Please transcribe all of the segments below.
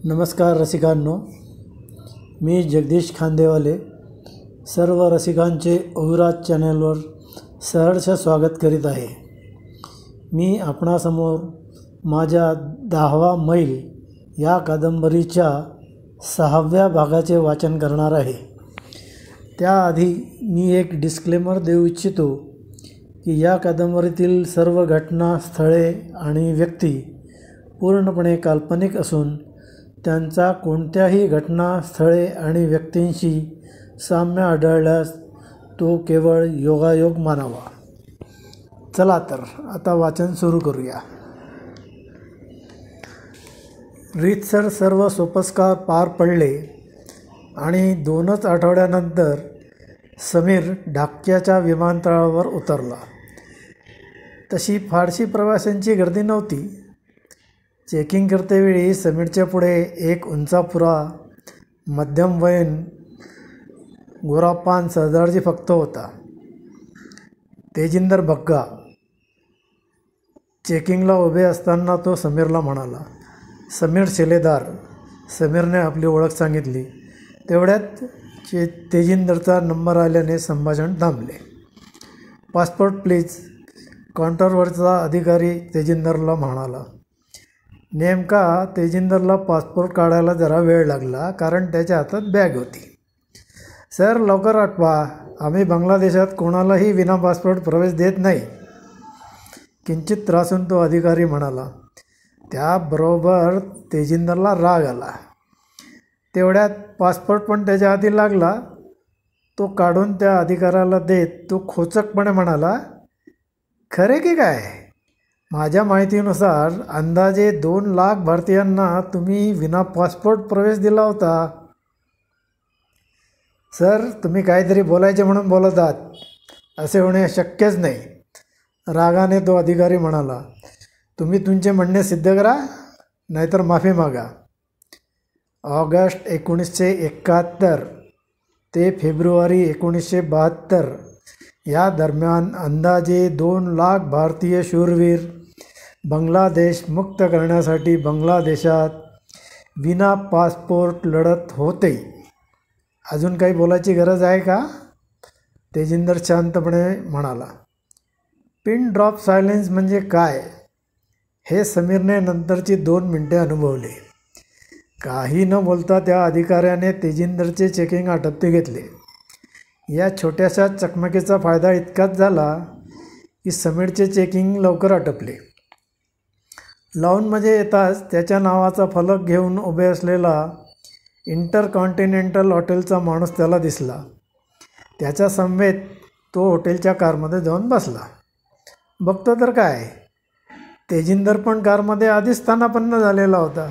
नमस्कार रसिकांनो, मी जगदीश खांदेवाले सर्व रसिकांचे अविराज चॅनलवर सहर्ष स्वागत करीत आहे। मी आपणासमोर माझ्या 10वा मैल या कादंबरीच्या 6व्या भागाचे वाचन करणार आहे। त्याआधी मी एक डिस्क्लेमर देऊ इच्छितो की या कादंबरीतील सर्व घटना, स्थळे आणि व्यक्ती पूर्णपणे काल्पनिक असून त्यांचा कोणत्याही घटना, स्थळे आणि व्यक्तींशी साम्य आढळल्यास तो केवळ योगायोग मानावा। चला तर आता वाचन सुरू करूया। रीतसर सर्व सोपस्कार पार पडले आणि 2च आठवड्यानंतर समीर ढाक्याच्या विमानतळावर उतरला। तशी फारशी प्रवाशांची गर्दी नव्हती। चेकिंग करतेवेळी समीरच्या पुढे एक उंचापुरा, मध्यमवयीन, गोरापान सरदारजी फक्त होता। तेजिंदर बग्गा चेकिंगला उभे असताना तो समीरला म्हणाला, समीर शिलेदार। समीरने आपली ओळख सांगितली। तेवढ्यात तेजिंदरचा नंबर आल्याने संभाषण थांबले। पासपोर्ट प्लीज, काउंटरवरचा अधिकारी तेजिंदरला म्हणाला। नेमका तेजिंदरला पासपोर्ट काढायला जरा वेळ लागला, कारण त्याच्या हातात बॅग होती। सर लवकर आठवा, आम्ही बांगलादेशात कोणालाही विना पासपोर्ट प्रवेश देत नाही, किंचित त्रासून तो अधिकारी म्हणाला। त्याबरोबर तेजिंदरला राग आला। तेवढ्यात पासपोर्ट पण त्याच्या हाती लागला। तो काढून त्या अधिकाऱ्याला देत तो खोचकपणे म्हणाला, खरे की काय? माझ्या माहितीनुसार अंदाजे 2 लाख भारतीयांना तुम्ही विना पासपोर्ट प्रवेश दिला होता। सर तुम्ही काहीतरी बोलायचे म्हणून बोलत आहात, असे होणे शक्यच नाही, रागाने तो अधिकारी म्हणाला। तुम्ही तुमचे म्हणणे सिद्ध करा, नाहीतर माफी मागा। ऑगस्ट 1971 ते फेब्रुवारी 1972 या दरम्यान अंदाजे 2 लाख भारतीय शूरवीर बांगलादेश मुक्त करण्यासाठी बांगलादेशात विना पासपोर्ट लढत होते। अजून काही बोलायची गरज आहे का? तेजिंदर शांतपणे म्हणाला। पिन ड्रॉप सायलेन्स म्हणजे काय हे समीरने नंतरची 2 मिनिटे अनुभवले। काही न बोलता त्या अधिकाऱ्याने तेजिंदरचे चेकिंग आटपते घेतले। या छोट्याशा चकमकीचा फायदा इतकाच झाला की समीरचे चेकिंग लवकर आटपले। लाऊनमध्ये येताच त्याच्या नावाचा फलक घेऊन उभे असलेला इंटरकॉन्टिनेंटल हॉटेलचा माणूस त्याला दिसला। त्याच्या समवेत तो हॉटेलच्या कारमध्ये जाऊन बसला। बघतो तर काय, तेजिंदर पण कारमध्ये आधीच स्थानापन्न झालेला होता।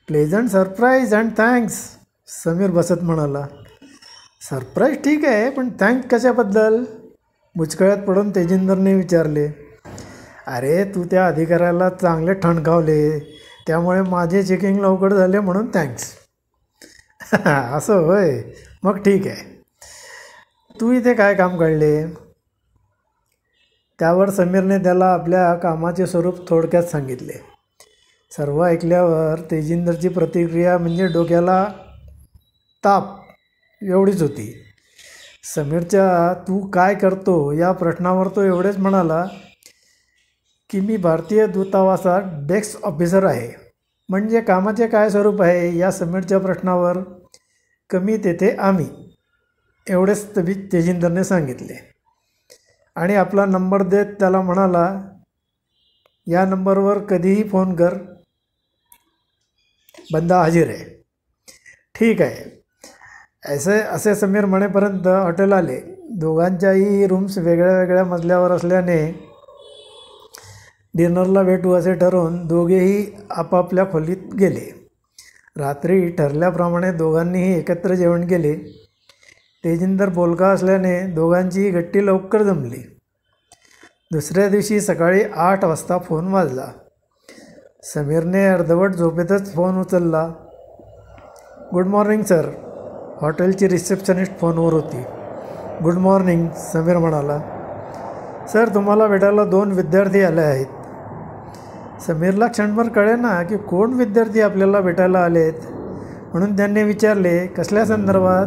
Pleasant surprise and thanks, Sameer बसत म्हणाला। सरप्राईज ठीक आहे, पण थँक्स कशाबद्दल? मुचकळ्यात पडून तेजिंदरने विचारले। अरे तू त्या अधिकाऱ्याला चांगले ठणकावले, त्यामुळे माझे चेकिंग लवकर झाले म्हणून थँक्स। असं होय, मग ठीक आहे। तू इथे काय काम काढले? त्यावर समीरने त्याला आपल्या कामाचे स्वरूप थोडक्यात सांगितले। सर्व ऐकल्यावर तेजिंदरची प्रतिक्रिया म्हणजे डोक्याला ताप एवढीच होती। समीरच्या तू काय करतो या प्रश्नावर तो एवढेच म्हणाला की मी भारतीय दूतावासात डेस्क ऑफिसर आहे। म्हणजे कामाचे काय स्वरूप आहे या समीरच्या प्रश्नावर कमी तेथे आम्ही, एवढेच तेजिंदरने सांगितले आणि आपला नंबर देत त्याला म्हणाला, या नंबरवर कधीही फोन कर, बंदा हजीर आहे। ठीक आहे असे समीर म्हणेपर्यंत हॉटेल आले। दोघांच्याही रूम्स वेगळ्या वेगळ्या मजल्यावर असल्याने डिनरला भेटू असे ठरवून दोघेही आपापल्या खोलीत गेले। रात्री ठरल्याप्रमाणे दोघांनीही एकत्र जेवण केले। तेजिंदर बोलका असल्याने दोघांचीही गट्टी लवकर जमली। दुसऱ्या दिवशी सकाळी 8 वाजता फोन वाजला। समीरने अर्धवट झोपेतच फोन उचलला। गुड मॉर्निंग सर, हॉटेलची रिसेप्शनिस्ट फोनवर होती। गुड मॉर्निंग, समीर म्हणाला। सर तुम्हाला भेटायला 2 विद्यार्थी आले आहेत। समीरला क्षणभर कळेना की कोण विद्यार्थी आपल्याला भेटायला आलेत, म्हणून त्यांनी विचारले, कसल्या संदर्भात?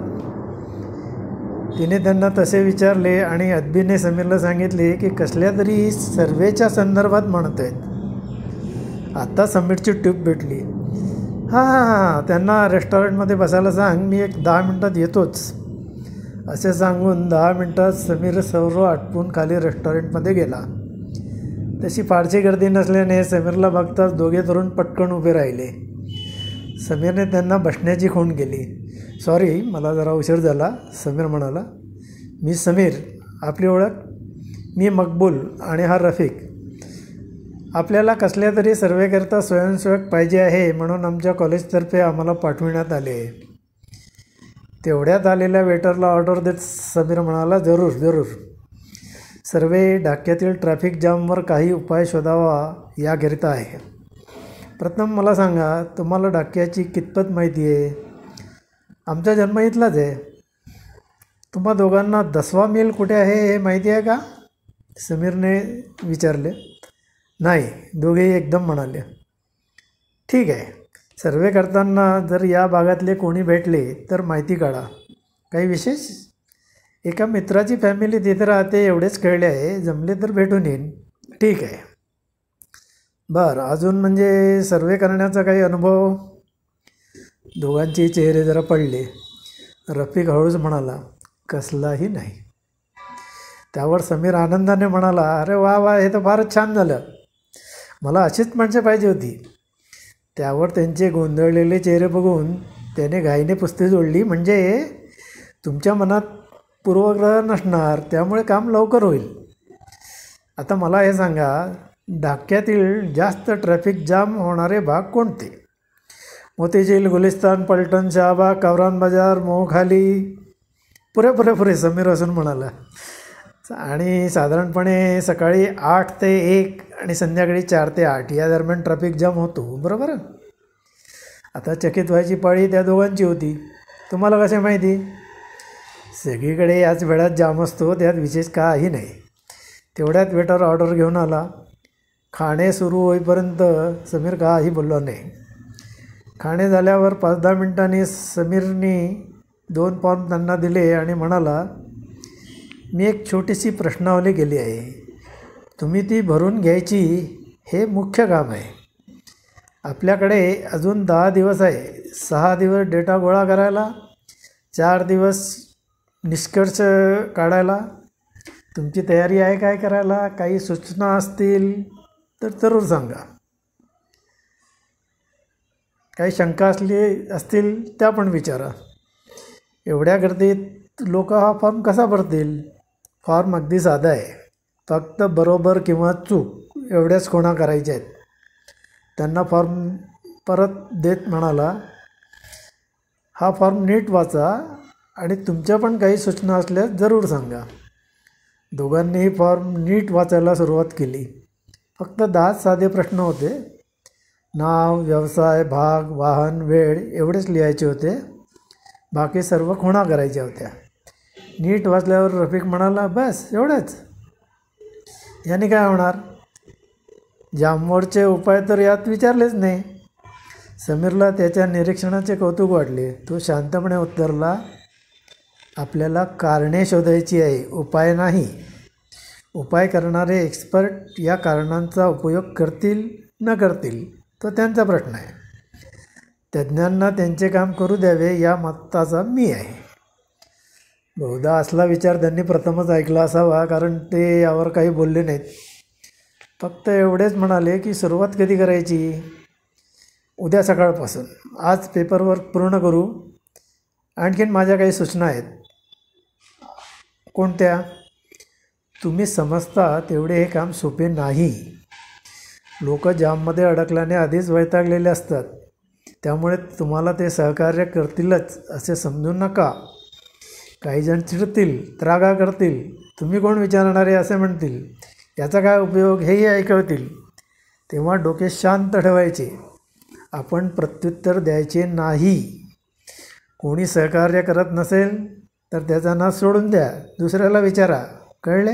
तिने त्यांना तसे विचारले आणि अद्बीने समीरला सांगितले की कसल्या तरी सर्वेच्या संदर्भात म्हणत आहेत. आता समीरची ट्यूब भेटली. हां, त्यांना रेस्टॉरंटमध्ये बसायला सांग, मी एक 10 मिनटात येतोच, असे सांगून 10 मिनटात समीर सर्व आटपून खाली रेस्टॉरंटमध्ये गेला. तशी फारशी गर्दी नसल्याने समीरला बघताच दोघे तरुण पटकन उभे राहिले. समीरने त्यांना बसण्याची खूण केली. सॉरी, मला जरा उशीर झाला, समीर म्हणाला. मी समीर, आपली ओळख? मी मकबूल आणि हा रफिक. आपल्याला कसल्या तरी सर्वेकरता स्वयंसेवक पाहिजे आहे, म्हणून आमच्या कॉलेजतर्फे आम्हाला पाठविण्यात आले. तेवढ्यात आलेल्या वेटरला ऑर्डर देत समीर म्हणाला, जरूर जरूर. सर्वे ढाक्यातील ट्रॅफिक जामवर काही उपाय शोधावा याकरिता आहे. प्रथम मला सांगा, तुम्हाला ढाक्याची कितपत माहिती आहे? आमचा जन्म इथलाच आहे. तुम्हा दोघांना 10वा मैल कुठे आहे हे माहिती आहे का? समीरने विचारले. नाही, दोघेही एकदम म्हणाले. ठीक आहे, सर्वे करताना जर या भागातले कोणी भेटले तर माहिती काढा. काही विशेष? एका मित्राची फॅमिली तिथे राहते एवढेच कळले आहे, जमले तर भेटून येईन. ठीक आहे. बरं, अजून म्हणजे सर्वे करण्याचा काही अनुभव? दोघांचे चेहरे जरा पडले. रफिक हळूच म्हणाला, कसलाही नाही. त्यावर समीर आनंदाने म्हणाला, अरे वा वा, हे तर फारच छान झालं. मला अशीच माणसं पाहिजे होती. त्यावर त्यांचे गोंधळलेले चेहरे बघून त्याने घाईने पुस्ती जोडली, म्हणजे तुमच्या मनात पूर्वग्रह नसणार, त्यामुळे काम लवकर होईल. आता मला हे सांगा, ढाक्यातील जास्त ट्रॅफिक जाम होणारे भाग कोणते? मोतीझील, गुलिस्तान, पलटण, शहाबाग, कवरान बाजार, मोहखाली? पुरे समीर हसून म्हणाला. आणि साधारणपणे सकाळी 8 ते 1 आणि संध्याकाळी 4 ते 8 या दरम्यान ट्रॅफिक जाम होतो, बरोबर? आता चकित व्हायची पाळी त्या दोघांची होती. तुम्हाला कसे माहिती? सगळीकडे याच वेळात जाम असतो, त्यात विशेष काही नाही. तेवढ्यात वेटर ऑर्डर घेऊन आला. खाणे सुरू होईपर्यंत समीर काही बोलला नाही. खाणे झाल्यावर 5-10 मिनिटांनी समीरने 2 फॉर्म त्यांना दिले आणि म्हणाला, मी एक छोटीशी प्रश्नावली केली आहे, तुम्ही ती भरून घ्यायची, हे मुख्य काम आहे. आपल्याकडे अजून 10 दिवस आहे. 6 दिवस डेटा गोळा करायला, 4 दिवस निष्कर्ष काढायला. तुमची तयारी आहे काय करायला? काही सूचना असतील तर जरूर सांगा. काही शंका असतील त्या पण विचारा. एवढ्या गर्दीत लोक हा फॉर्म कसा भरतील? फॉर्म अगदी साधा आहे, फक्त बरोबर किंवा चूक एवढ्याच खुणा करायच्या आहेत. त्यांना फॉर्म परत देत म्हणाला, हा फॉर्म नीट वाचा आणि तुमच्या पण काही सूचना असल्यास जरूर सांगा. दोघांनीही फॉर्म नीट वाचायला सुरुवात केली. फक्त 10 साधे प्रश्न होते. नाव, व्यवसाय, भाग, वाहन, वेळ एवढेच लिहायचे होते. बाकी सर्व खुणा करायच्या होत्या. नीट वाचल्यावर रफिक म्हणाला, बस एवढंच? याने काय होणार? जामवरचे उपाय तर यात विचारलेच नाही. समीरला त्याच्या निरीक्षणाचे कौतुक वाटले. तो शांतपणे उत्तरला, आपल्याला कारणे शोधायची आहे, उपाय नाही. उपाय करणारे एक्सपर्ट या कारणांचा उपयोग करतील न करतील तो त्यांचा प्रश्न आहे. तज्ज्ञांना त्यांचे काम करू द्यावे या मताचा मी आहे. बहुधा असला विचार त्यांनी प्रथमच ऐकला असावा, कारण ते यावर काही बोलले नाहीत. फक्त एवढेच म्हणाले की सुरुवात कधी करायची? उद्या सकाळपासून. आज पेपरवर्क पूर्ण करू. आणखीन माझ्या काही सूचना आहेत. कोणत्या? तुम्ही समजता तेवढे हे काम सोपे नाही. लोक जाममध्ये अडकल्याने आधीच वैतागलेले असतात, त्यामुळे तुम्हाला ते सहकार्य करतीलच असे समजू नका. काही जण चिडतील, त्रागा करतील, तुम्ही कोण विचारणारे असे म्हणतील, याचा काय उपयोग हेही ऐकवतील. तेव्हा डोके शांत ठेवायचे. आपण प्रत्युत्तर द्यायचे नाही. कोणी सहकार्य करत नसेल तर त्याचा नाश सोडून द्या, दुसऱ्याला विचारा. कळले?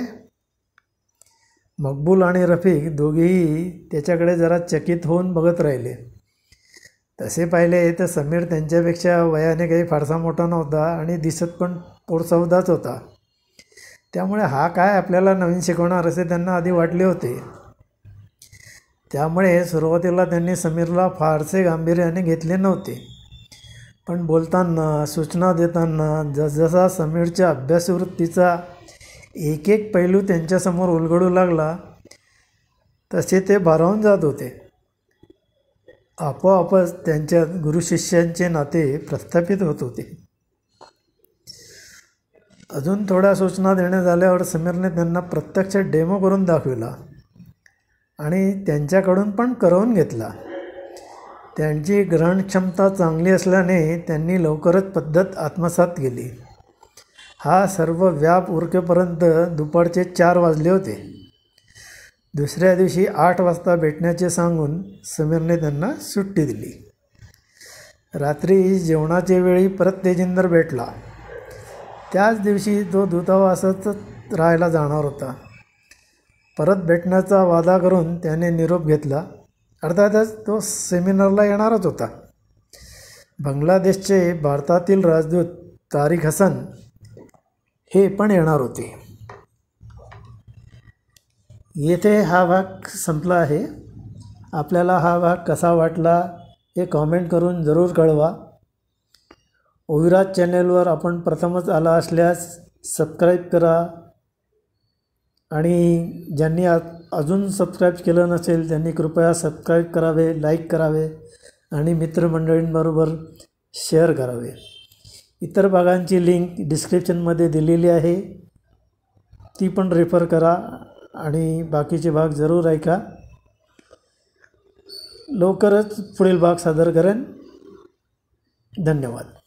मकबूल आणि रफिक दोघेही त्याच्याकडे जरा चकित होऊन बघत राहिले. तसे पाहिले तर समीर त्यांच्यापेक्षा वयाने काही फारसा मोठा नव्हता आणि दिसत पण पोटसौदाच होता. त्यामुळे हा काय आपल्याला नवीन शिकवणार असे त्यांना आधी वाटले होते. त्यामुळे सुरुवातीला त्यांनी समीरला फारसे गांभीर्याने घेतले नव्हते. पण बोलताना, सूचना देताना जसजसा समीरच्या अभ्यासवृत्तीचा एक एक पैलू त्यांच्यासमोर उलगडू लागला तसे ते भारावून जात होते. आपोआपच त्यांच्यात गुरुशिष्यांचे नाते प्रस्थापित होत होते. अजून थोड्या सूचना देण्यात आल्यावर समीरने त्यांना प्रत्यक्ष डेमो करून दाखविला आणि त्यांच्याकडून पण करवून घेतला. त्यांची ग्रहणक्षमता चांगली असल्याने त्यांनी लवकरच पद्धत आत्मसात केली. हा सर्व व्याप उरकेपर्यंत दुपारचे 4 वाजले होते. दुसऱ्या दिवशी 8 वाजता भेटण्याचे सांगून समीरने त्यांना सुट्टी दिली. रात्री जेवणाच्या वेळी परत तेजिंदर भेटला. त्याच दिवशी तो दूतावासात राहायला जाणार होता. परत भेटण्याचा वादा करून त्याने निरोप घेतला. अर्थातच तो सेमिनारला येणारच होता. बांगलादेशचे भारतातील राजदूत तारिक हसन हे पण येणार होते. येथे हा भाग संपला आहे. आपल्याला हा भाग कसा वाटला हे कॉमेंट करून जरूर कळवा. ओविराज चॅनेलवर आपण प्रथमच आला असल्यास सबस्क्राईब करा आणि ज्यांनी अजून सबस्क्राईब केलं नसेल त्यांनी कृपया सबस्क्राईब करावे, लाईक करावे आणि मित्रमंडळींबरोबर शेअर करावे. इतर भागांची लिंक डिस्क्रिप्शनमध्ये दिलेली आहे, ती पण रेफर करा आणि बाकीचे भाग जरूर ऐका. लवकरच पुढील भाग सादर करेन. धन्यवाद.